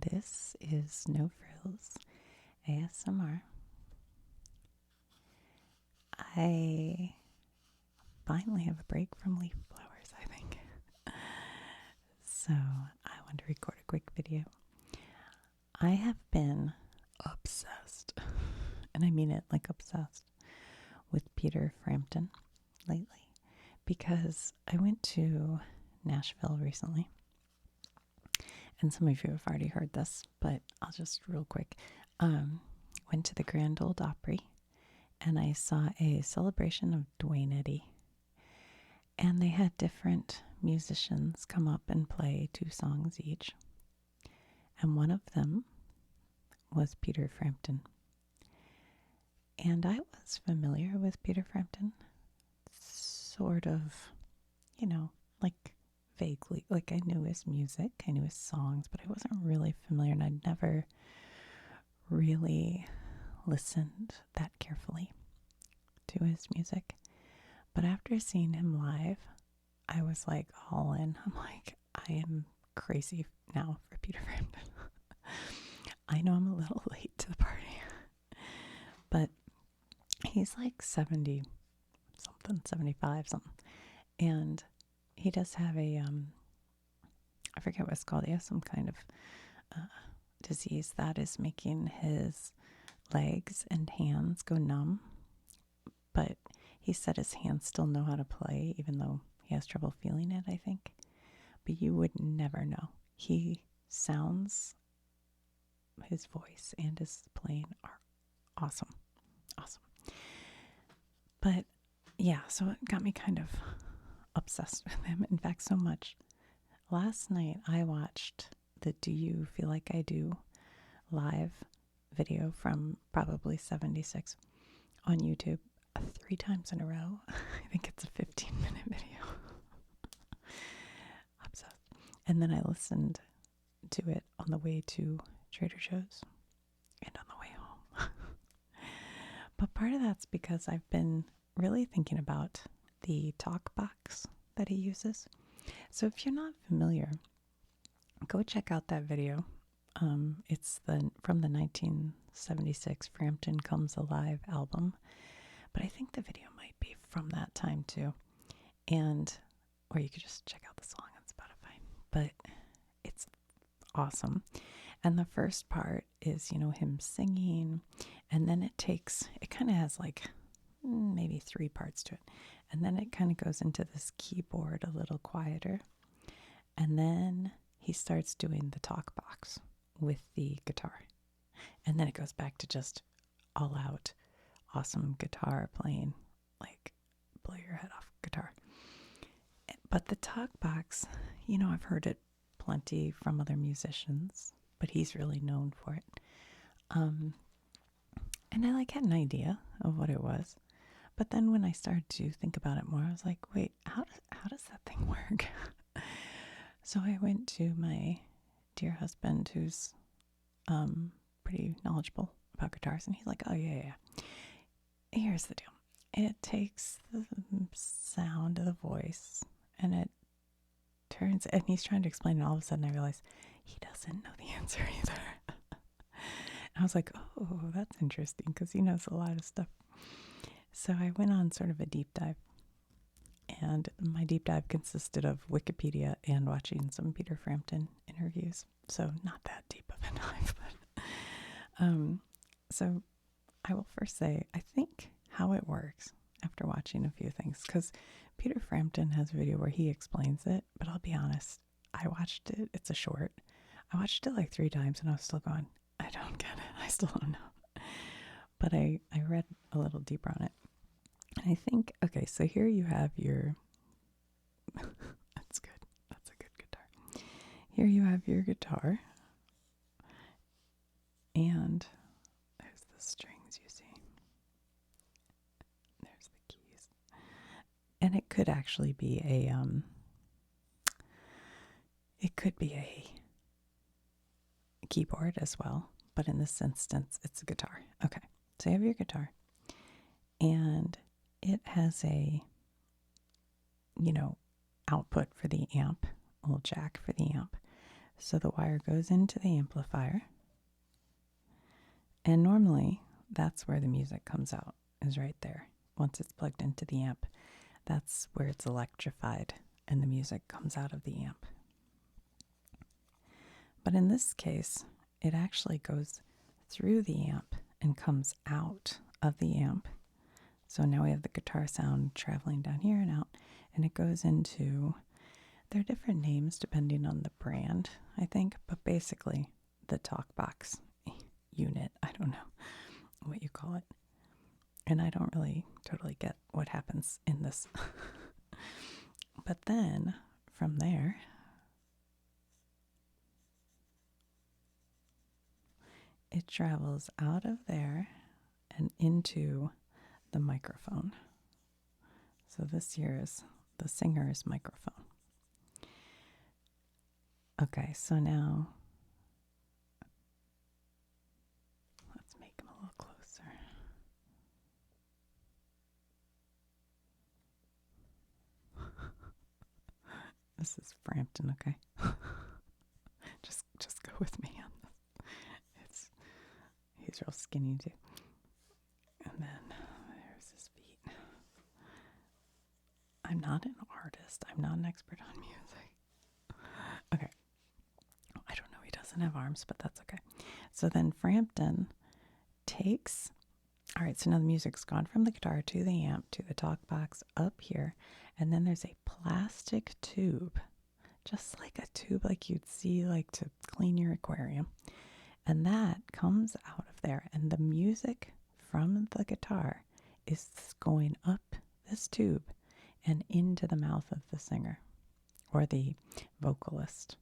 This is No Frills ASMR. I finally have a break from leaf blowers, I think. So I want to record a quick video. I have been obsessed, and I mean it like obsessed, with Peter Frampton lately because I went to Nashville recently. And some of you have already heard this, but I'll just real quick. Went to the Grand Ole Opry, and I saw a celebration of Duane Eddy. And they had different musicians come up and play 2 songs each. And one of them was Peter Frampton. And I was familiar with Peter Frampton, sort of, like vaguely. Like I knew his music, I knew his songs, but I wasn't really familiar, and I'd never really listened that carefully to his music. But after seeing him live, I was like all in. I'm like, I am crazy now for Peter Frampton. I know I'm a little late to the party, but he's like 70 something, 75 something. And he does have a, I forget what it's called. He has some kind of disease that is making his legs and hands go numb. But he said his hands still know how to play, even though he has trouble feeling it, I think. But you would never know. He sounds, his voice and his playing are awesome. Awesome. But yeah, so it got me kind of obsessed with him. In fact, so much. Last night I watched the Do You Feel Like I Do live video from probably 76 on YouTube 3 times in a row. I think it's a 15-minute video. Obsessed. And then I listened to it on the way to Trader Joe's and on the way home. But part of that's because I've been really thinking about the talk box that he uses. So if you're not familiar, go check out that video. It's from the 1976 Frampton Comes Alive album. But I think the video might be from that time too. Or you could just check out the song on Spotify. But it's awesome. And the first part is, him singing. And then it kind of has like maybe 3 parts to it. And then it kind of goes into this keyboard a little quieter. And then he starts doing the talk box with the guitar. And then it goes back to just all out awesome guitar playing, like blow your head off guitar. But the talk box, I've heard it plenty from other musicians, but he's really known for it. And I had an idea of what it was. But then when I started to think about it more, I was like, wait, how does that thing work? So I went to my dear husband, who's pretty knowledgeable about guitars, and he's like, oh, yeah. Here's the deal. It takes the sound of the voice, and it turns, and he's trying to explain it, and all of a sudden I realize he doesn't know the answer either. And I was like, oh, that's interesting, because he knows a lot of stuff. So I went on sort of a deep dive, and my deep dive consisted of Wikipedia and watching some Peter Frampton interviews. So not that deep of a dive, but so I will first say, I think how it works after watching a few things, because Peter Frampton has a video where he explains it, but I'll be honest, I watched it, it's a short, I watched it like 3 times and I was still going, I don't get it, I still don't know. But I read a little deeper on it. And I think, okay, so here you have your, that's good, that's a good guitar. Here you have your guitar, and there's the strings you see. There's the keys. And it could actually be a keyboard as well, but in this instance, it's a guitar. Okay, so you have your guitar, and it has a, output for the amp, a little jack for the amp. So the wire goes into the amplifier, and normally that's where the music comes out, is right there. Once it's plugged into the amp, that's where it's electrified and the music comes out of the amp. But in this case, it actually goes through the amp and comes out of the amp. So now we have the guitar sound traveling down here and out, and it goes into, there are different names depending on the brand, I think, but basically the talk box unit. I don't know what you call it. And I don't really totally get what happens in this. But then from there, it travels out of there and into the microphone. So this here is the singer's microphone. Okay, so now let's make him a little closer. This is Frampton, okay? just go with me on this. He's real skinny too. And then there's his feet. I'm not an artist. I'm not an expert on music. Okay. I don't know. He doesn't have arms, but that's okay. So then Frampton takes, all right, so now the music's gone from the guitar to the amp to the talk box up here. And then there's a plastic tube, just like a tube like you'd see like to clean your aquarium. And that comes out of there. And the music from the guitar is going up this tube and into the mouth of the singer or the vocalist.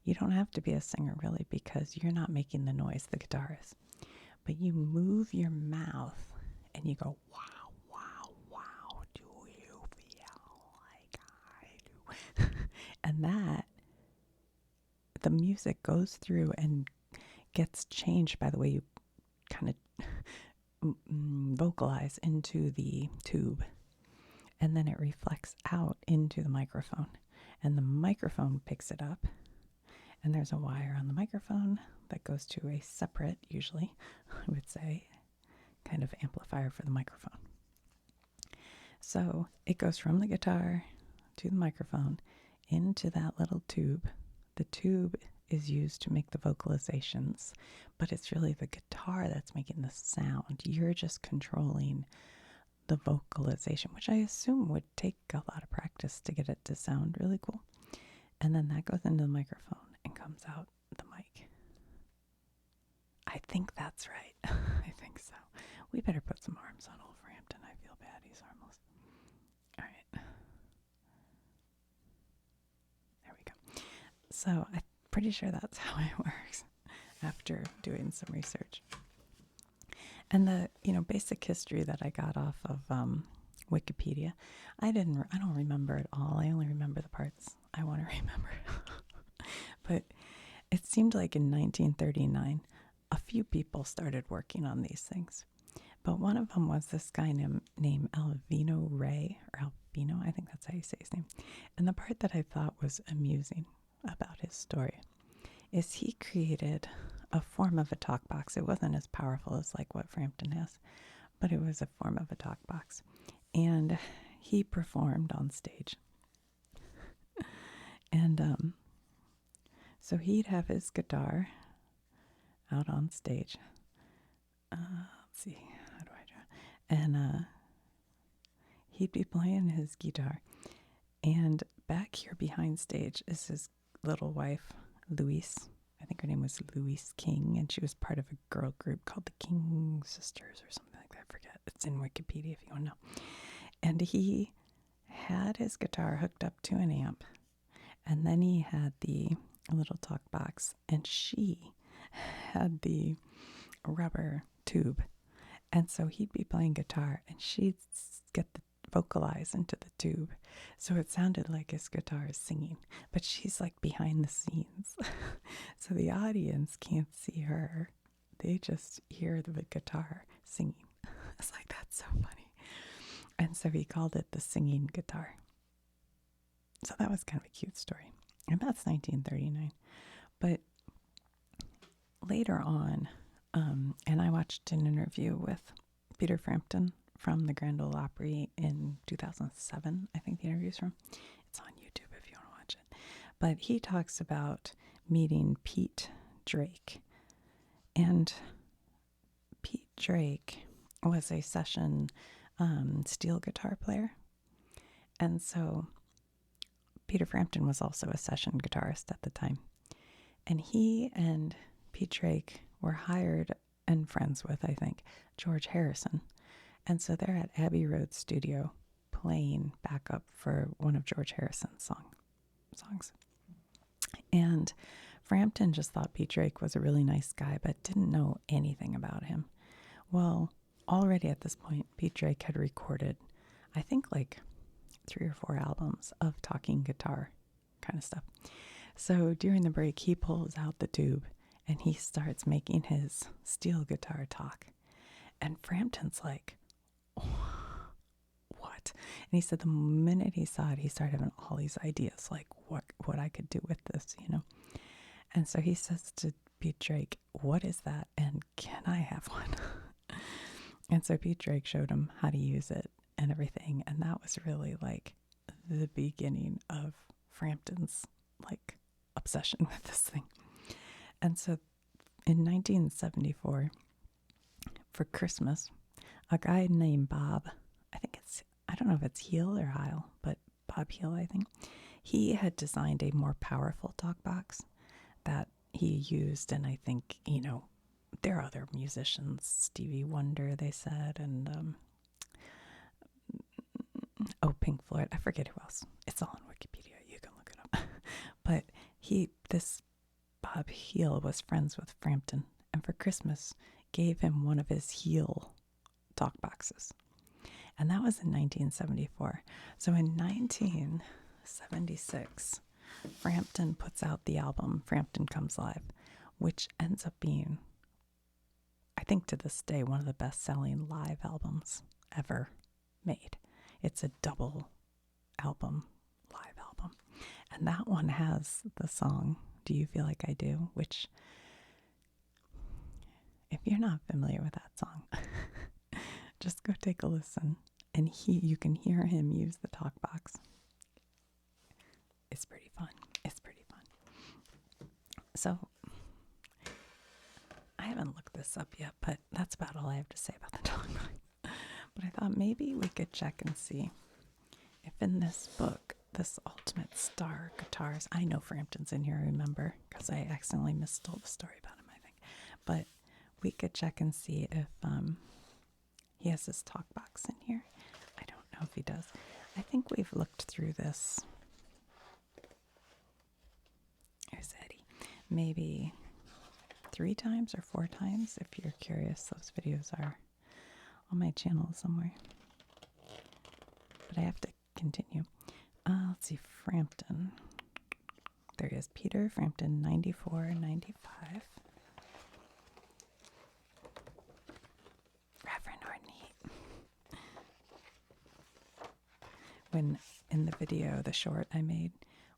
You don't have to be a singer really, because you're not making the noise, the guitar is. But you move your mouth and you go, wow, wow, wow, do you feel like I do? And that, the music goes through and gets changed by the way you kind of vocalize into the tube. And then it reflects out into the microphone. And the microphone picks it up. And there's a wire on the microphone that goes to a separate, usually, I would say, kind of amplifier for the microphone. So it goes from the guitar to the microphone into that little tube. The tube is used to make the vocalizations, but it's really the guitar that's making the sound. You're just controlling the vocalization, which I assume would take a lot of practice to get it to sound really cool. And then that goes into the microphone and comes out the mic. I think that's right. I think so. We better put some arms on old Frampton. I feel bad. He's armless. All right. There we go. So I'm pretty sure that's how it works after doing some research. And the, basic history that I got off of Wikipedia, I don't remember it all. I only remember the parts I want to remember. But it seemed like in 1939, a few people started working on these things. But one of them was this guy named Alvino Ray, or Albino, I think that's how you say his name. And the part that I thought was amusing about his story is he created a form of a talk box. It wasn't as powerful as like what Frampton has, but it was a form of a talk box. And he performed on stage. And so he'd have his guitar out on stage. Let's see, how do I draw? And he'd be playing his guitar. And back here behind stage is his little wife, Louise. I think her name was Louise King, and she was part of a girl group called the King Sisters or something like that. I forget. It's in Wikipedia if you want to know. And he had his guitar hooked up to an amp, and then he had the little talk box, and she had the rubber tube. And so he'd be playing guitar, and she'd get the vocalize into the tube. So it sounded like his guitar is singing, but she's like behind the scenes. So the audience can't see her. They just hear the guitar singing. It's like, that's so funny. And so he called it the singing guitar. So that was kind of a cute story. And that's 1939. But later on, and I watched an interview with Peter Frampton from the Grand Ole Opry in 2007, I think the interview's from. It's on YouTube if you want to watch it. But he talks about meeting Pete Drake. And Pete Drake was a session steel guitar player. And so Peter Frampton was also a session guitarist at the time. And he and Pete Drake were hired and friends with, I think, George Harrison. And so they're at Abbey Road Studio playing backup for one of George Harrison's songs. And Frampton just thought Pete Drake was a really nice guy, but didn't know anything about him. Well, already at this point, Pete Drake had recorded, I think, like 3 or 4 albums of talking guitar kind of stuff. So during the break, he pulls out the tube and he starts making his steel guitar talk. And Frampton's like, oh, what? And he said the minute he saw it, he started having all these ideas, like what I could do with this, you know. And so he says to Pete Drake, what is that? And can I have one? And so Pete Drake showed him how to use it and everything. And that was really like the beginning of Frampton's like obsession with this thing. And so in 1974, for Christmas, a guy named Bob, I don't know if it's Heel or Heil, but Bob Heel, I think, he had designed a more powerful talk box that he used. And I think, you know, there are other musicians, Stevie Wonder, they said, and Pink Floyd. I forget who else. It's all on Wikipedia. You can look it up. But this Bob Heel was friends with Frampton, and for Christmas gave him one of his Heel talk boxes. And that was in 1974. So in 1976, Frampton puts out the album Frampton Comes Live, which ends up being, I think to this day, one of the best-selling live albums ever made. It's a double album, live album. And that one has the song, Do You Feel Like I Do? Which, if you're not familiar with that song, just go take a listen. And you can hear him use the talk box. It's pretty fun. It's pretty fun. So, I haven't looked this up yet, but that's about all I have to say about the talk box. But I thought maybe we could check and see if in this book, this Ultimate Star Guitars, I know Frampton's in here, I remember, because I accidentally mistold the story about him, I think. But we could check and see if he has his talk box in here. I don't know if he does. I think we've looked through this. There's Eddie. Maybe 3 times or 4 times. If you're curious, those videos are on my channel somewhere. But I have to continue. Let's see, Frampton. There he is, Peter Frampton, 94, 95. Reverend Ornate. When in the video, the short I made,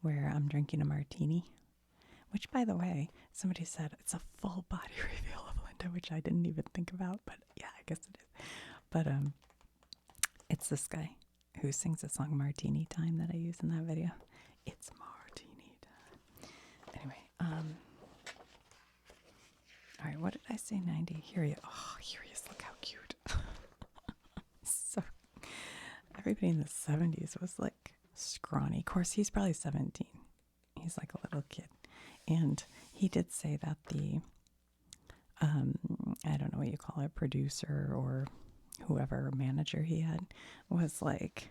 where I'm drinking a martini, which, by the way, somebody said it's a full body reveal of Linda, which I didn't even think about, but yeah, I guess it is. But it's this guy who sings the song Martini Time that I use in that video. It's Martini Time. Anyway, all right, what did I say? 90. Here he is. Oh, here he is. Look how cute. So everybody in the 70s was like scrawny. Of course, he's probably 17. He's like a little kid. And he did say that the, I don't know what you call it, producer or whoever manager he had was like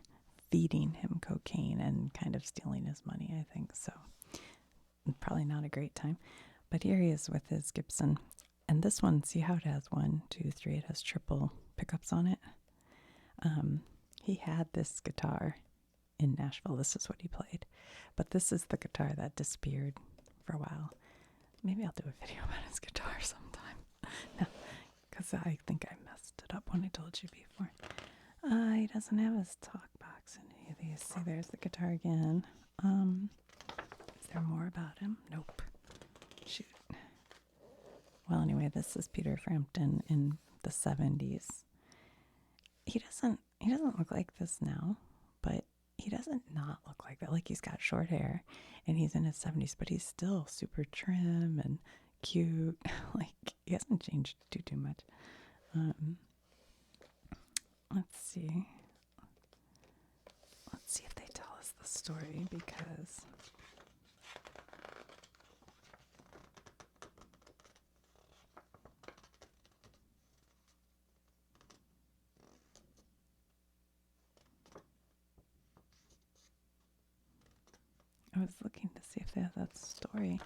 feeding him cocaine and kind of stealing his money, I think. So probably not a great time. But here he is with his Gibson. And this one, see how it has 1, 2, 3, it has triple pickups on it. He had this guitar in Nashville. This is what he played. But this is the guitar that disappeared for a while. Maybe I'll do a video about his guitar sometime. No, because I think I messed it up when I told you before. He doesn't have his talk box in any of these. See, there's the guitar again. Is there more about him? Nope. Well, anyway, this is Peter Frampton in the 70s. He doesn't look like this now, but he doesn't not look like that. Like, he's got short hair and he's in his 70s, but he's still super trim and cute. Like, he hasn't changed too much. Let's see. Let's see if they tell us the story, because I was looking to see if they have that story.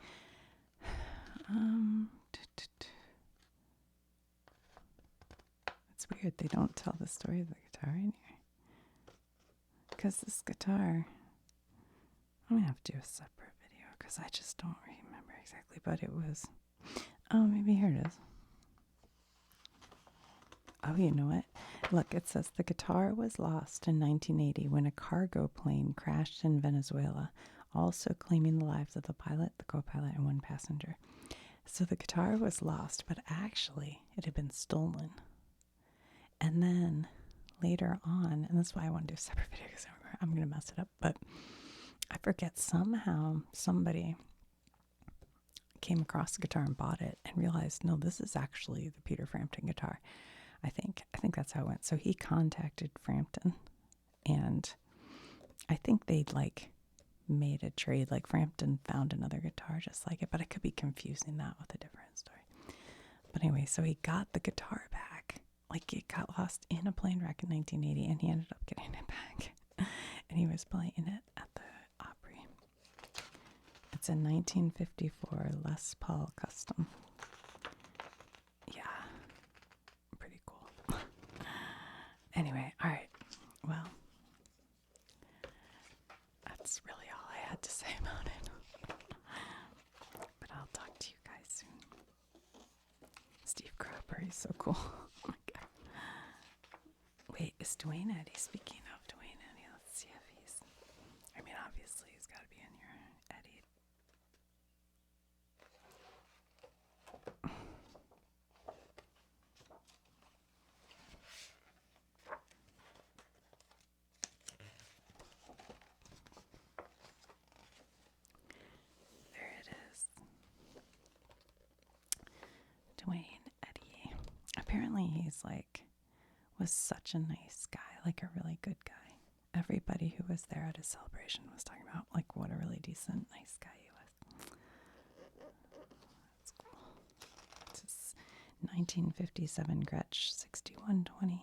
It's weird they don't tell the story of the guitar in here. Because this guitar, I'm going to have to do a separate video because I just don't remember exactly. But it was, oh, maybe here it is. Oh, you know what? Look, it says the guitar was lost in 1980 when a cargo plane crashed in Venezuela, also claiming the lives of the pilot, the co-pilot, and one passenger. So the guitar was lost, but actually it had been stolen. And then later on, and that's why I want to do a separate video because I'm going to mess it up, but I forget, somehow somebody came across the guitar and bought it and realized, no, this is actually the Peter Frampton guitar. I think that's how it went. So he contacted Frampton, and I think they'd like made a trade. Like, Frampton found another guitar just like it, but I could be confusing that with a different story. But anyway, so he got the guitar back. Like, it got lost in a plane wreck in 1980, and he ended up getting it back. And he was playing it at the Opry. It's a 1954 Les Paul Custom. Yeah, pretty cool. Anyway, all right. Well, that's really all I had to say about it. But I'll talk to you guys soon. Steve Cropper, he's so cool. Oh my God. Wait, is Dwayne Eddy? Speaking of Dwayne Eddy, let's see if he's, I mean, obviously he's got to be in your Eddie. There it is. Dwayne Eddy. Apparently he's like, was such a nice guy, like a really good guy. Everybody who was there at his celebration was talking about like what a really decent, nice guy he was. That's cool. This is 1957 Gretsch 6120.